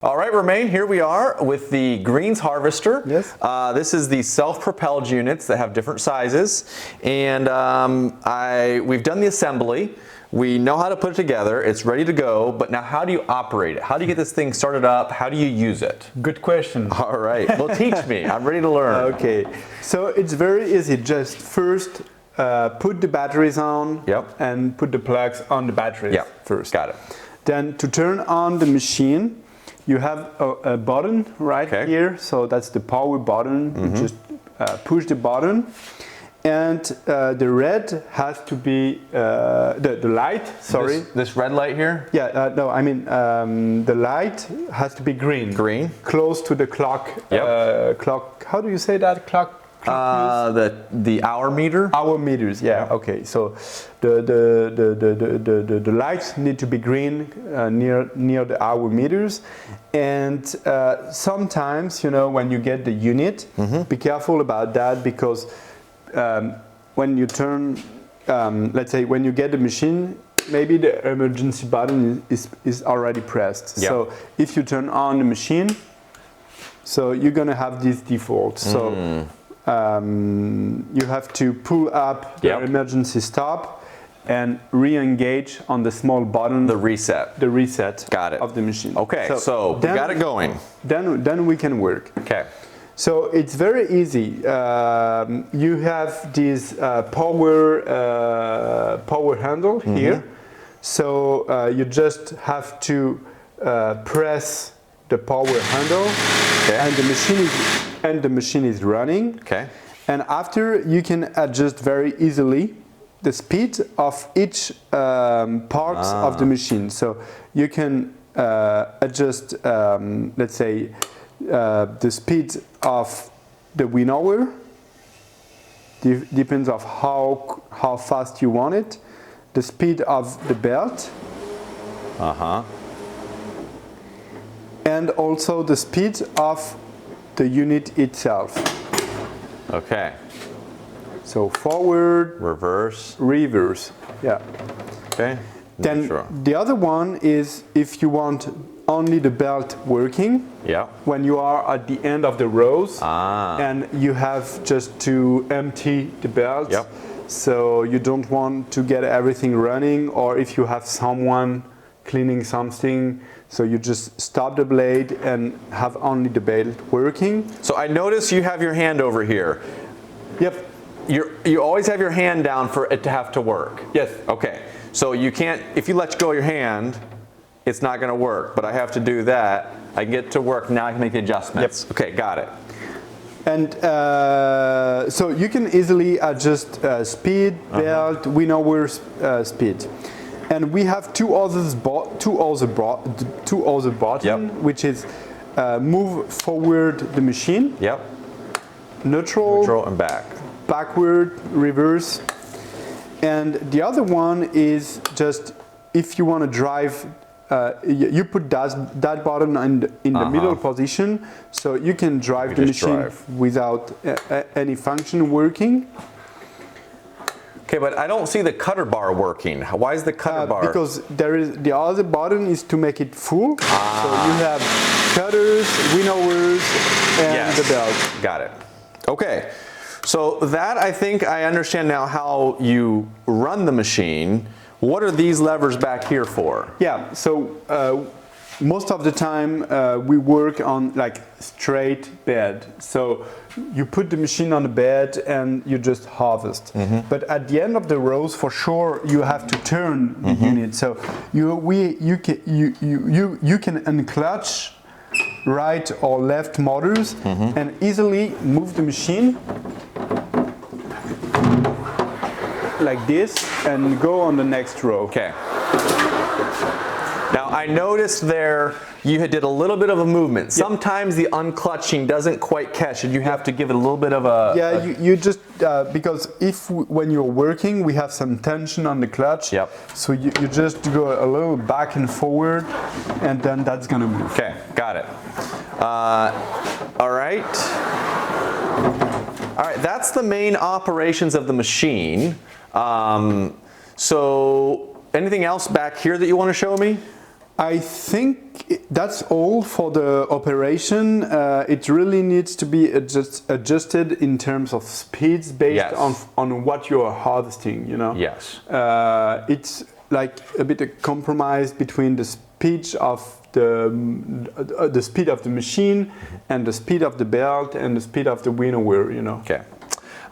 All right, Romain, here we are with the greens harvester. Yes. This is the self-propelled units that have different sizes. And we've done the assembly. We know how to put it together. It's ready to go. But now how do you operate it? How do you get this thing started up? How do you use it? Good question. All right. Well, teach me. I'm ready to learn. Okay. So it's very easy. Just first put the batteries on. Yep. And put the plugs on the batteries first. Got it. Then to turn on the machine, you have a button right here, so that's the power button. You just push the button, and the red has to be the light. Sorry, this red light here. Yeah, no, I mean the light has to be green. Green. Close to the clock. Yep. Clock. How do you say that? Clock. The hour meter. Hour meters. Yeah. Okay. So the lights need to be green near the hour meters, and sometimes, you know, when you get the unit, be careful about that, because when you turn, let's say when you get the machine, maybe the emergency button is already pressed. Yep. So if you turn on the machine, so you're gonna have this default. So you have to pull up the emergency stop and re-engage on the small button. The reset. The reset. Got it. Of the machine. Okay, so we got it going. Then we can work. Okay. So it's very easy. You have this power handle here. So you just have to press the power handle, and the machine is running. Okay. And after, you can adjust very easily the speed of each parts of the machine. So you can adjust, let's say, the speed of the winnower. Depends of how fast you want it. The speed of the belt. And also the speed of the unit itself. Okay. So forward, reverse, yeah. Okay. Then the other one is if you want only the belt working. Yeah. When you are at the end of the rows, and you have just to empty the belt. Yep. So you don't want to get everything running, or if you have someone cleaning something, so you just stop the blade and have only the belt working. So I notice you have your hand over here. Yep. You always have your hand down for it to have to work. Yes. Okay. So you can't, if you let go of your hand, it's not going to work. But I have to do that. I get to work, now I can make the adjustments. Yep. Okay, got it. And so you can easily adjust speed, belt, winnower speed. And we have two other buttons, which is move forward the machine. Yep. Neutral and back. Backward, reverse. And the other one is just if you want to drive, you put that button in the middle position, so you can drive the machine without any function working. Okay, but I don't see the cutter bar working. Why is the cutter bar? Because there is the other button is to make it full. So you have cutters, winnowers, and the belt. Got it. Okay, so that I think I understand now how you run the machine. What are these levers back here for? Yeah, so most of the time we work on like straight bed. So you put the machine on the bed and you just harvest. But at the end of the rows, for sure, you have to turn the unit. So you can unclutch right or left motors and easily move the machine like this and go on the next row. Okay. Now I noticed there you did a little bit of a movement. Sometimes the unclutching doesn't quite catch and you have to give it a little bit of a... Yeah, you just, because when you're working, we have some tension on the clutch. Yep. So you just go a little back and forward, and then that's gonna move. Okay, got it. All right. All right, that's the main operations of the machine. So anything else back here that you want to show me? I think that's all for the operation. It really needs to be adjusted in terms of speeds based on what you are harvesting, you know. Yes. It's like a bit of compromise between the speed of the speed of the machine and the speed of the belt and the speed of the winnower, you know. Okay.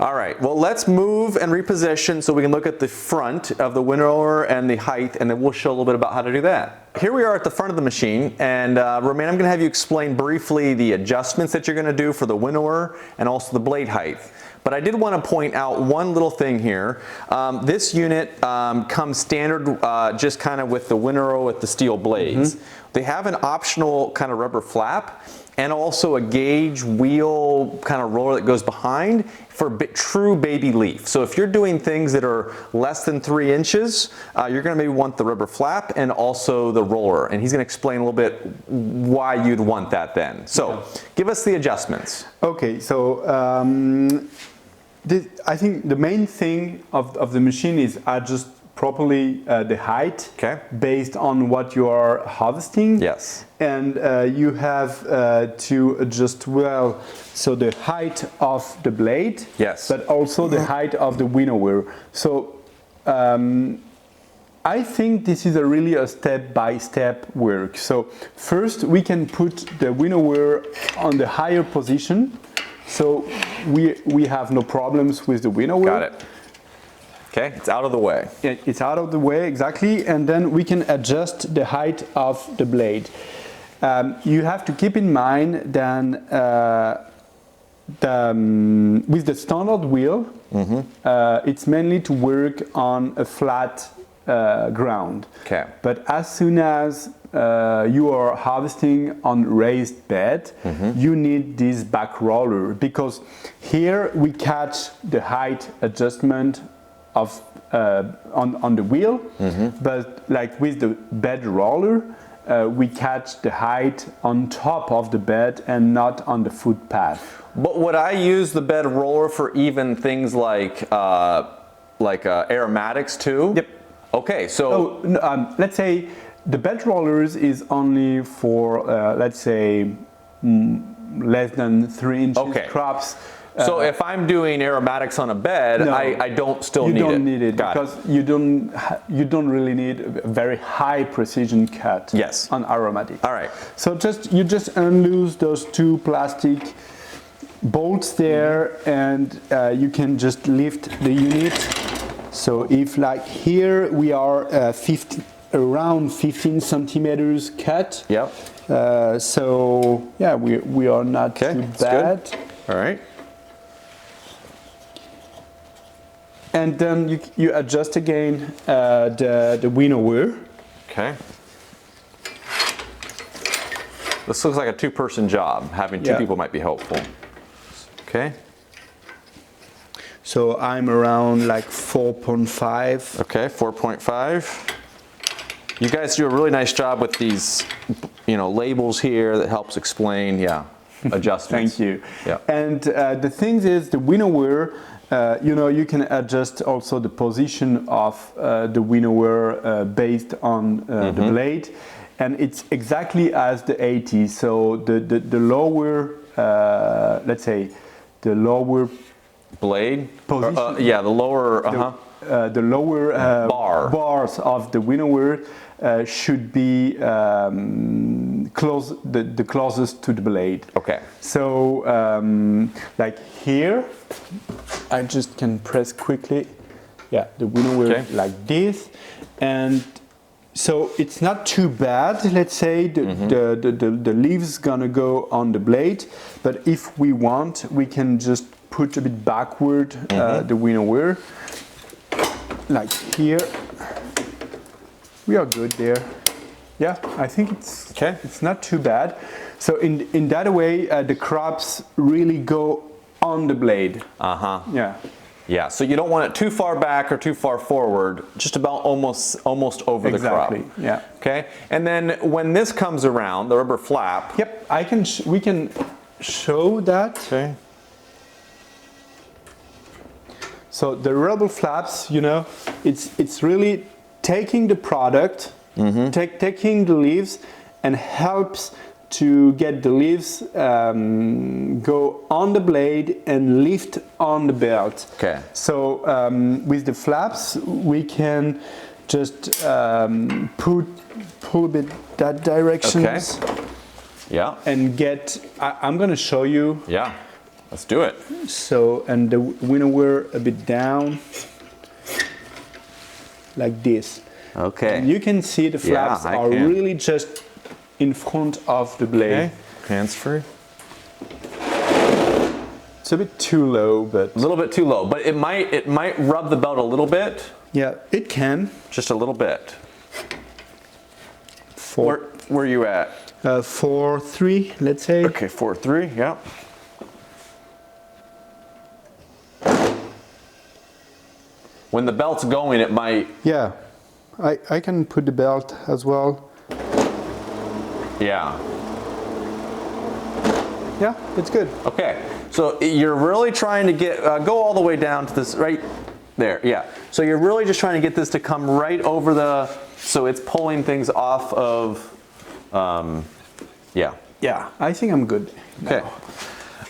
All right, well, let's move and reposition so we can look at the front of the winnower and the height, and then we'll show a little bit about how to do that. Here we are at the front of the machine, and Romain, I'm going to have you explain briefly the adjustments that you're going to do for the winnower and also the blade height. But I did want to point out one little thing here. This unit comes standard just kind of with the winnower with the steel blades. They have an optional kind of rubber flap and also a gauge wheel kind of roller that goes behind for true baby leaf. So if you're doing things that are less than 3 inches, you're going to maybe want the rubber flap and also the roller. And he's going to explain a little bit why you'd want that then. So give us the adjustments. Okay, so I think the main thing of the machine is adjust properly the height based on what you are harvesting. Yes. And you have to adjust well, so the height of the blade, but also the height of the winnower. So I think this is really a step-by-step work. So first we can put the winnower on the higher position, so we have no problems with the winnower. Got it. Okay, it's out of the way. It's out of the way, exactly, and then we can adjust the height of the blade. You have to keep in mind that with the standard wheel, it's mainly to work on a flat ground. Okay. But as soon as you are harvesting on raised bed, you need this back roller, because here we catch the height adjustment of on the wheel, but like with the bed roller, we catch the height on top of the bed and not on the footpath. But would I use the bed roller for even things like aromatics too? Yep. Okay, so let's say the bed rollers is only for let's say less than 3 inches crops. So if I'm doing aromatics on a bed, I don't need it. You don't need it because you don't really need a very high precision cut on aromatic. All right. So you just unloose those 2 plastic bolts there, and you can just lift the unit. So if like here we are around 15 centimeters cut. Yep. So yeah, we are not too bad. Good. All right. And then you adjust again the winnower. Okay. This looks like a 2-person job. Having 2 people might be helpful. Okay. So I'm around like 4.5. Okay, 4.5. You guys do a really nice job with these, labels here that helps explain, adjustments. Thank you. Yeah. And the thing is, the winnower, you can adjust also the position of the winnower based on the blade, and it's exactly as the 80. So the lower, let's say, the lower blade position, the lower the lower bars of the winnower should be the closest to the blade. Okay. So like here, I just can press quickly, the winnower like this, and so it's not too bad. Let's say the leaves gonna go on the blade, but if we want, we can just put a bit backward the winnower, like here. We are good there. Yeah, I think it's not too bad. So in that way, the crops really go on the blade. Yeah, so you don't want it too far back or too far forward, just about almost over the crop. Exactly, yeah. Okay, and then when this comes around, the rubber flap. Yep, we can show that. Okay. So the rubber flaps, it's really taking the product taking the leaves and helps to get the leaves go on the blade and lift on the belt. Okay. So with the flaps, we can just pull a bit that direction. Okay. Yeah. And get, I'm going to show you. Yeah. Let's do it. So, and the winnower a bit down, like this. Okay. And you can see the flaps I are can. really just in front of the blade. Okay. Hands free. It's a bit too low, but A little bit too low, but it might rub the belt a little bit. yeah, it can. Just a little bit. For Where are you at? 4-3, let's say. Okay, 4-3. Yeah. When the belt's going, it might. Yeah, I can put the belt as well. Yeah. Yeah, it's good. Okay. So you're really trying to get go all the way down to this right there. Yeah. So you're really just trying to get this to come right over the. So it's pulling things off of. Yeah. Yeah, I think I'm good. Okay.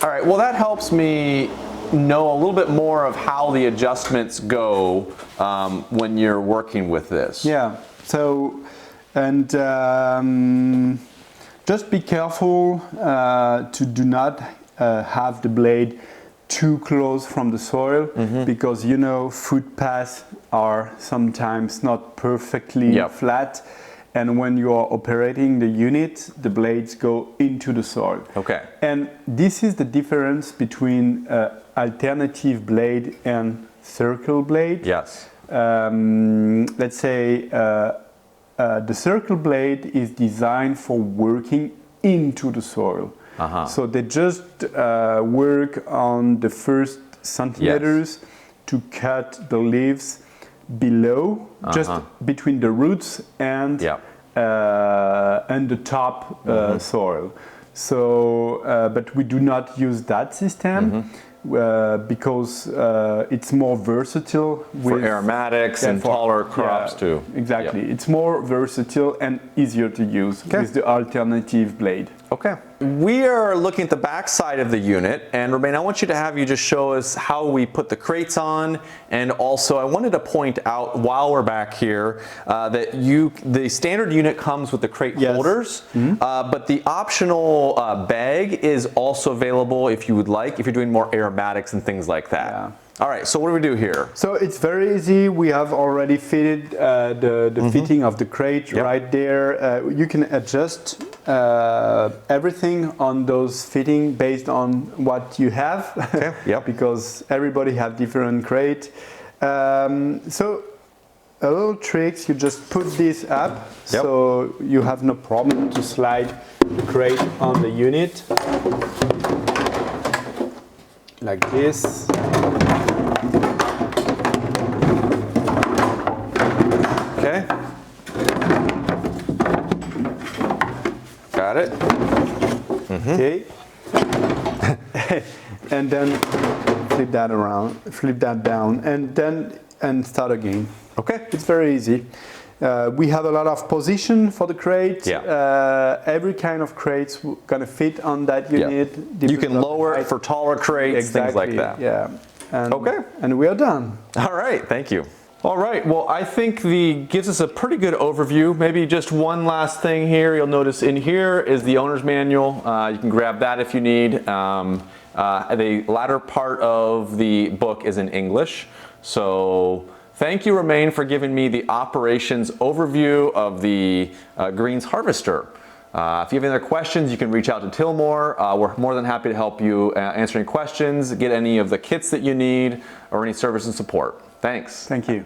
All right. Well, that helps me know a little bit more of how the adjustments go when you're working with this. Yeah. So, and just be careful to do not have the blade too close from the soil, because you know footpaths are sometimes not perfectly flat. And when you are operating the unit, the blades go into the soil. Okay. And this is the difference between alternative blade and circle blade. Yes. Let's say the circle blade is designed for working into the soil. So they just work on the first centimeters to cut the leaves below, just between the roots and the top soil. So, but we do not use that system because it's more versatile For aromatics and taller crops too. Exactly, it's more versatile and easier to use with the alternative blade. Okay. We are looking at the back side of the unit, and Romain, I want you to have you just show us how we put the crates on, and also I wanted to point out while we're back here that the standard unit comes with the crate holders, but the optional bag is also available if you would like, if you're doing more aromatics and things like that. Yeah. All right, so what do we do here? So it's very easy. We have already fitted the fitting of the crate right there. You can adjust everything on those fitting based on what you have, because everybody have different crate. So a little tricks, you just put this up, so you have no problem to slide the crate on the unit like this. Okay. Got it. Okay. And then flip that around, flip that down, and start again. Okay. It's very easy. We have a lot of position for the crate. Every kind of crate's gonna fit on that unit. You can lower it for taller crates, things like that. Yeah. And, and we are done. All right, thank you. All right, well, I think gives us a pretty good overview. Maybe just one last thing here. You'll notice in here is the owner's manual. You can grab that if you need. The latter part of the book is in English. So thank you, Romain, for giving me the operations overview of the greens harvester. If you have any other questions, you can reach out to Tilmor. We're more than happy to help you answer any questions, get any of the kits that you need, or any service and support. Thanks. Thank you.